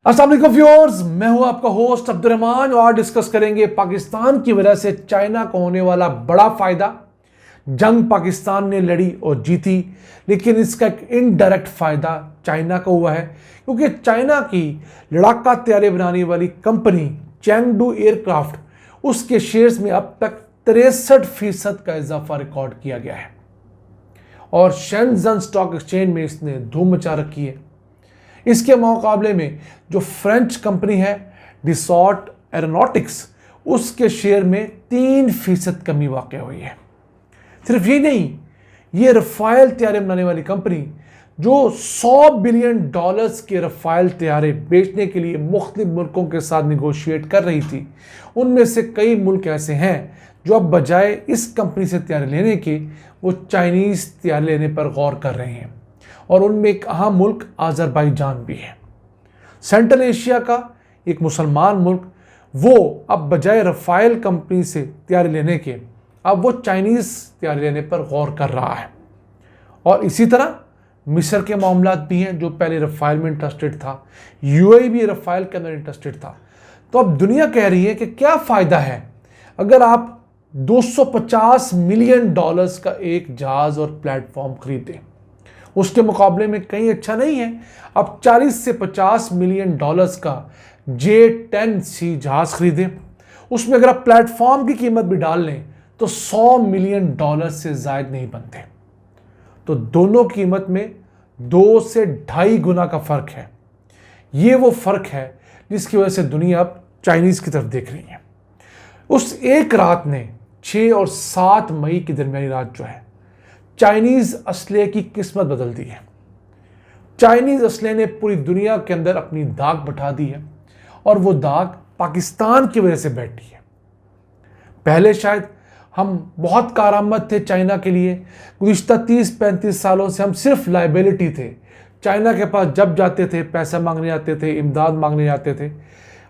अस्सलाम वालेकुम व्यूअर्स, मैं हूं आपका होस्ट अब्दुर्रहमान और आज डिस्कस करेंगे पाकिस्तान की वजह से चाइना को होने वाला बड़ा फायदा। जंग पाकिस्तान ने लड़ी और जीती, लेकिन इसका एक इनडायरेक्ट फायदा चाइना को हुआ है क्योंकि चाइना की लड़ाका तैयारी बनाने वाली कंपनी चैंगडू एयरक्राफ्ट, उसके शेयर्स में अब तक 63% का इजाफा रिकॉर्ड किया गया है और शेंजन स्टॉक एक्सचेंज में इसने धूम मचा रखी है। इसके मुकाबले में जो फ्रेंच कंपनी है डिसॉल्ट एरोनॉटिक्स, उसके शेयर में 3% कमी वाक़ हुई है। सिर्फ ये नहीं, ये रफ़ाइल तैयारे बनाने वाली कंपनी जो $100 बिलियन के रफ़ाइल तैयारे बेचने के लिए मुख्तलिफ मुल्कों के साथ निगोशिएट कर रही थी, उनमें से कई मुल्क ऐसे हैं जो अब बजाय इस कंपनी से तैयारे लेने के वो चाइनीज़ तैयारे लेने पर गौर कर रहे हैं और उनमें एक अहम मुल्क अज़रबैजान भी है। सेंट्रल एशिया का एक मुसलमान मुल्क, वो अब बजाय रफ़ाइल कंपनी से तैयारी लेने के अब वो चाइनीज़ तैयारी लेने पर गौर कर रहा है। और इसी तरह मिस्र के मामलात भी हैं, जो पहले रफ़ाइल में इंटरेस्टेड था, यूएई भी रफ़ाइल के अंदर इंटरेस्टेड था। तो अब दुनिया कह रही है कि क्या फ़ायदा है अगर आप $250 मिलियन का एक जहाज़ और प्लेटफॉर्म खरीदें। उसके मुकाबले में कहीं अच्छा नहीं है। अब 40 से 50 मिलियन का J-10C जहाज़ खरीदें, उसमें अगर आप प्लेटफॉर्म की कीमत भी डाल लें तो $100 मिलियन से ज़ायद नहीं बनते। तो दोनों कीमत में 2 से 2.5 गुना का फ़र्क है। ये वो फ़र्क है जिसकी वजह से दुनिया अब चाइनीज़ की तरफ देख रही है। उस एक रात ने 6 और 7 मई की दरमियानी रात जो है, चाइनीज़ असले की किस्मत बदल दी है। चाइनीज़ असले ने पूरी दुनिया के अंदर अपनी दाग बैठा दी है और वो दाग पाकिस्तान की वजह से बैठी है। पहले शायद हम बहुत कारआमद थे चाइना के लिए। गुज़िश्ता 30-35 सालों से हम सिर्फ लाइबिलिटी थे। चाइना के पास जब जाते थे पैसा मांगने आते थे, इमदाद मांगने जाते थे।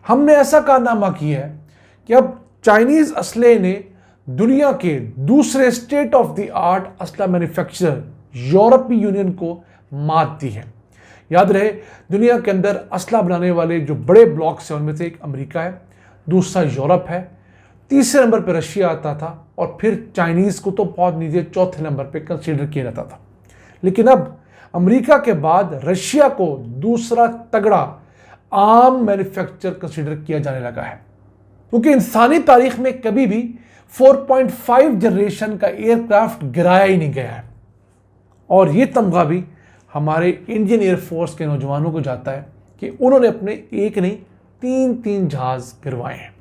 हमने ऐसा कारनामा किया है कि अब चाइनीज़ असले ने दुनिया के दूसरे स्टेट ऑफ द आर्ट असला मैन्युफैक्चरर यूरोपीय यूनियन को मात दी है। याद रहे, दुनिया के अंदर असला बनाने वाले जो बड़े ब्लॉक्स हैं उनमें से एक अमेरिका है, दूसरा यूरोप है, तीसरे नंबर पर रशिया आता था और फिर चाइनीज़ को तो बहुत नीचे चौथे नंबर पर कंसीडर किया जाता था। लेकिन अब अमेरिका के बाद रशिया को दूसरा तगड़ा आम मैन्युफैक्चरर कंसीडर किया जाने लगा है, क्योंकि इंसानी तारीख में कभी भी 4.5 जनरेशन का एयरक्राफ्ट गिराया ही नहीं गया है। और ये तमगा भी हमारे इंडियन एयरफोर्स के नौजवानों को जाता है कि उन्होंने अपने एक नहीं 3 जहाज़ गिरवाए हैं।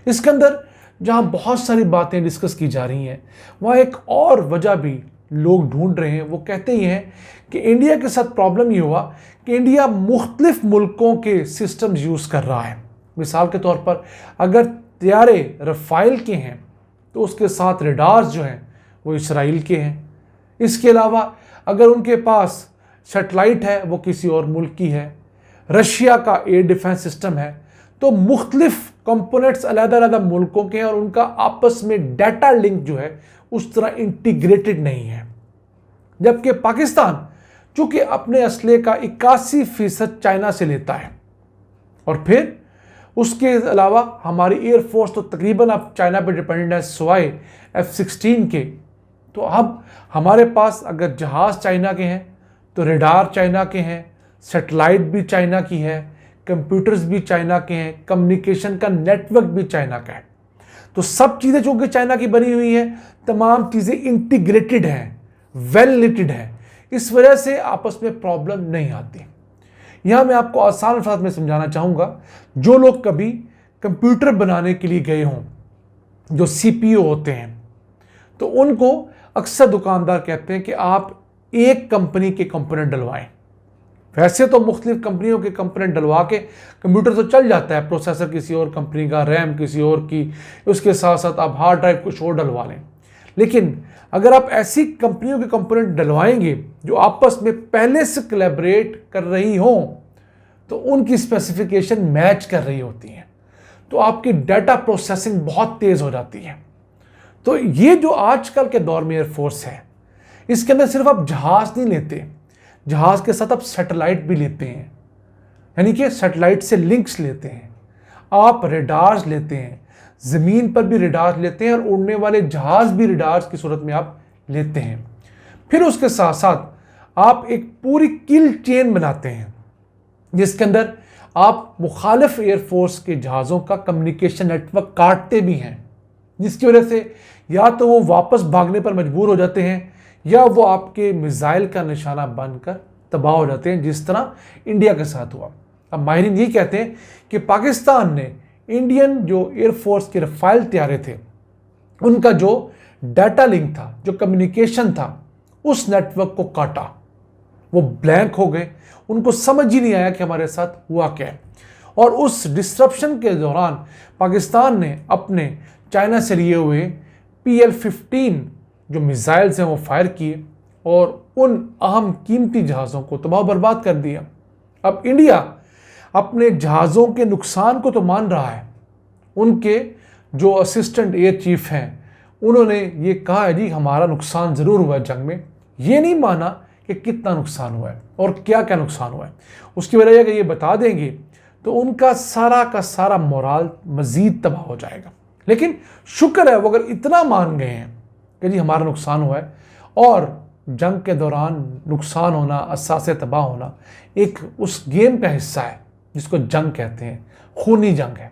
इसके अंदर जहां बहुत सारी बातें डिस्कस की जा रही हैं, वहाँ एक और वजह भी लोग ढूंढ रहे हैं। वो कहते ही हैं कि इंडिया के साथ प्रॉब्लम ये हुआ कि इंडिया मुख्तलिफ मुल्कों के सिस्टम्स यूज़ कर रहा है। मिसाल के तौर पर अगर तैयारे रफ़ाइल के हैं तो उसके साथ रेडार्स जो हैं वो इसराइल के हैं। इसके अलावा अगर उनके पास सैटेलाइट है वो किसी और मुल्क की है। रशिया का एयर डिफेंस सिस्टम है। तो मुख्तलिफ कंपोनेंट्स अलग-अलग मुल्कों के हैं और उनका आपस में डाटा लिंक जो है उस तरह इंटीग्रेटेड नहीं है। जबकि पाकिस्तान चूँकि अपने असले का 81% चाइना से लेता है और फिर उसके अलावा हमारी एयरफोर्स तो तकरीबन अब चाइना पे डिपेंडेंट है, सिवाय F-16 के। तो अब हमारे पास अगर जहाज़ चाइना के हैं तो रेडार चाइना के हैं, सैटेलाइट भी चाइना की है, कंप्यूटर्स भी चाइना के हैं, कम्युनिकेशन का नेटवर्क भी चाइना का है। तो सब चीज़ें चूँकि चाइना की बनी हुई हैं, तमाम चीज़ें इंटीग्रेटेड हैं, वेल निटेड हैं। इस वजह से आपस में प्रॉब्लम नहीं आती। यहाँ मैं आपको आसान अल्फाज में समझाना चाहूँगा, जो लोग कभी कंप्यूटर बनाने के लिए गए हों, जो CPU होते हैं, तो उनको अक्सर दुकानदार कहते हैं कि आप एक कंपनी के कंपोनेंट डलवाएं। वैसे तो मुख्तलिफ कंपनियों के कंपोनेंट डलवा के कंप्यूटर तो चल जाता है, प्रोसेसर किसी और कंपनी का, रैम किसी और की, उसके साथ साथ आप हार्ड ड्राइव कुछ और डलवा लें। लेकिन अगर आप ऐसी कंपनियों के कंपोनेंट डलवाएंगे जो आपस में पहले से कोलैबोरेट कर रही हों, तो उनकी स्पेसिफिकेशन मैच कर रही होती हैं, तो आपकी डाटा प्रोसेसिंग बहुत तेज़ हो जाती है। तो ये जो आजकल के दौर में एयरफोर्स है, इसके अंदर सिर्फ आप जहाज़ नहीं लेते, जहाज़ के साथ आप सैटेलाइट भी लेते हैं। यानी कि सैटेलाइट से लिंक्स लेते हैं, आप रेडार्स लेते हैं, ज़मीन पर भी रेडार्स लेते हैं और उड़ने वाले जहाज़ भी रेडार्स की सूरत में आप लेते हैं। फिर उसके साथ साथ आप एक पूरी किल चेन बनाते हैं जिसके अंदर आप मुखालिफ एयरफोर्स के जहाज़ों का कम्युनिकेशन नेटवर्क काटते भी हैं, जिसकी वजह से या तो वो वापस भागने पर मजबूर हो जाते हैं या वो आपके मिसाइल का निशाना बनकर तबाह हो जाते हैं, जिस तरह इंडिया के साथ हुआ। अब माहिरीन ये कहते हैं कि पाकिस्तान ने इंडियन जो एयरफोर्स के रफाइल तैयारे थे उनका जो डाटा लिंक था, जो कम्युनिकेशन था, उस नेटवर्क को काटा। वो ब्लैंक हो गए, उनको समझ ही नहीं आया कि हमारे साथ हुआ क्या है। और उस डिस्ट्रप्शन के दौरान पाकिस्तान ने अपने चाइना से लिए हुए PL-15 जो मिसाइल्स हैं वो फायर किए और उन अहम कीमती जहाज़ों को तबाह बर्बाद कर दिया। अब इंडिया अपने जहाज़ों के नुकसान को तो मान रहा है, उनके जो असिस्टेंट एयर चीफ हैं उन्होंने ये कहा है जी हमारा नुकसान ज़रूर हुआ है जंग में, ये नहीं माना कि कितना नुकसान हुआ है और क्या क्या नुकसान हुआ है। उसकी वजह अगर ये बता देंगे तो उनका सारा का सारा मोराल मज़ीद तबाह हो जाएगा। लेकिन शुक्र है वो अगर इतना मान गए हैं कि जी हमारा नुकसान हुआ है, और जंग के दौरान नुकसान होना, असासे तबाह होना एक उस गेम का हिस्सा है जिसको जंग कहते हैं, खूनी जंग है।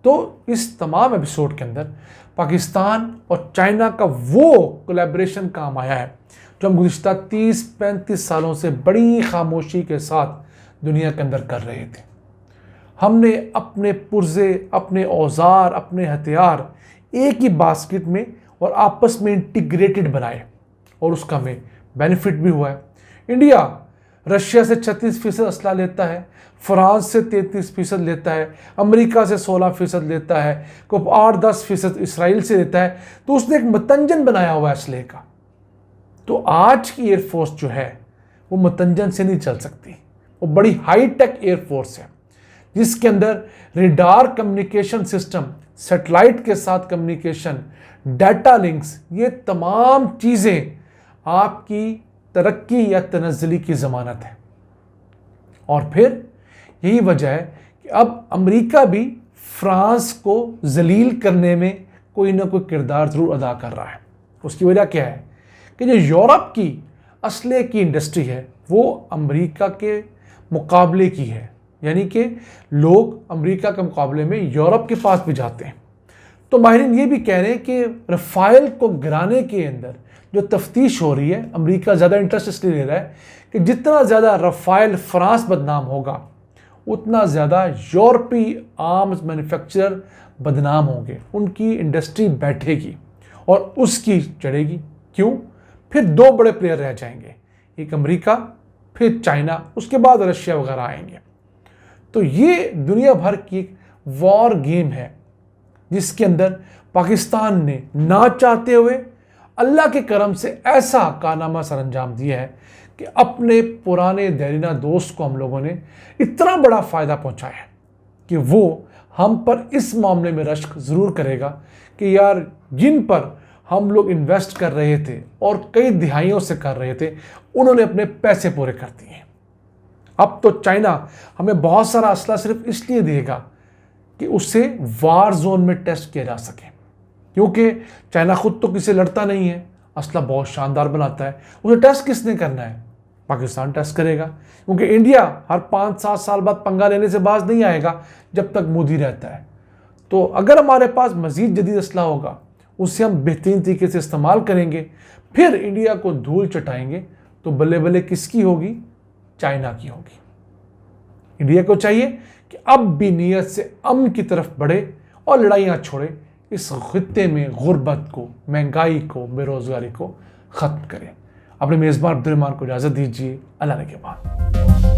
तो इस तमाम एपिसोड के अंदर पाकिस्तान और चाइना का वो कोलैबोरेशन काम आया है जो हम गुज़िश्ता 30-35 सालों से बड़ी खामोशी के साथ दुनिया के अंदर कर रहे थे। हमने अपने पुर्जे, अपने औजार, अपने हथियार एक ही बास्केट में और आपस में इंटीग्रेटेड बनाए और उसका हमें बेनिफिट भी हुआ है। इंडिया रशिया से 36% असला लेता है, फ्रांस से 33% लेता है, अमेरिका से 16% लेता है, को 8-10% इसराइल से लेता है। तो उसने एक मतंजन बनाया हुआ है असले का। तो आज की एयरफोर्स जो है वो मतंजन से नहीं चल सकती, वो बड़ी हाईटेक एयरफोर्स है जिसके अंदर रेडार कम्युनिकेशन सिस्टम, सैटेलाइट के साथ कम्युनिकेशन, डाटा लिंक्स, ये तमाम चीज़ें आपकी तरक्की या तनज़्ज़ुली की ज़मानत है। और फिर यही वजह है कि अब अमेरिका भी फ्रांस को जलील करने में कोई ना कोई किरदार ज़रूर अदा कर रहा है। उसकी वजह क्या है कि जो यूरोप की असले की इंडस्ट्री है वो अमेरिका के मुकाबले की है, यानी कि लोग अमेरिका के मुकाबले में यूरोप के पास भी जाते हैं। तो माहिरीन ये भी कह रहे हैं कि रफ़ाइल को गिराने के अंदर जो तफ्तीश हो रही है, अमेरिका ज़्यादा इंटरेस्ट इसलिए ले रहा है कि जितना ज़्यादा रफ़ाइल फ्रांस बदनाम होगा उतना ज़्यादा यूरोपीय आर्म्स मैन्युफैक्चरर बदनाम होंगे, उनकी इंडस्ट्री बैठेगी और उसकी चढ़ेगी। क्यों? फिर दो बड़े प्लेयर रह जाएंगे, एक अमेरिका, फिर चाइना, उसके बाद रशिया वगैरह आएंगे। तो ये दुनिया भर की एक वॉर गेम है जिसके अंदर पाकिस्तान ने ना चाहते हुए अल्लाह के करम से ऐसा कारनामा सरअंजाम दिया है कि अपने पुराने देरीना दोस्त को हम लोगों ने इतना बड़ा फ़ायदा पहुंचाया है कि वो हम पर इस मामले में रश्क ज़रूर करेगा कि यार जिन पर हम लोग इन्वेस्ट कर रहे थे और कई दिहाइयों से कर रहे थे, उन्होंने अपने पैसे पूरे कर दिए। अब तो चाइना हमें बहुत सारा असला सिर्फ इसलिए देगा कि उससे वार जोन में टेस्ट किया जा सके, क्योंकि चाइना खुद तो किसी लड़ता नहीं है, असला बहुत शानदार बनाता है। उसे टेस्ट किसने करना है? पाकिस्तान टेस्ट करेगा, क्योंकि इंडिया हर 5-7 साल बाद पंगा लेने से बाज नहीं आएगा जब तक मोदी रहता है। तो अगर हमारे पास मज़ीद जदीद असला होगा उससे हम बेहतरीन तरीके से इस्तेमाल करेंगे, फिर इंडिया को धूल चटाएंगे तो बल्ले बल्ले किसकी होगी? चाइना की होगी। इंडिया को चाहिए कि अब भी नीयत से अमन की तरफ बढ़े और लड़ाइयाँ छोड़े, इस खित्ते में गुर्बत को, महंगाई को, बेरोज़गारी को ख़त्म करें। अपने मेज़बान अब्दुल रहमान को इजाज़त दीजिए। अल्लाह ने के बाद।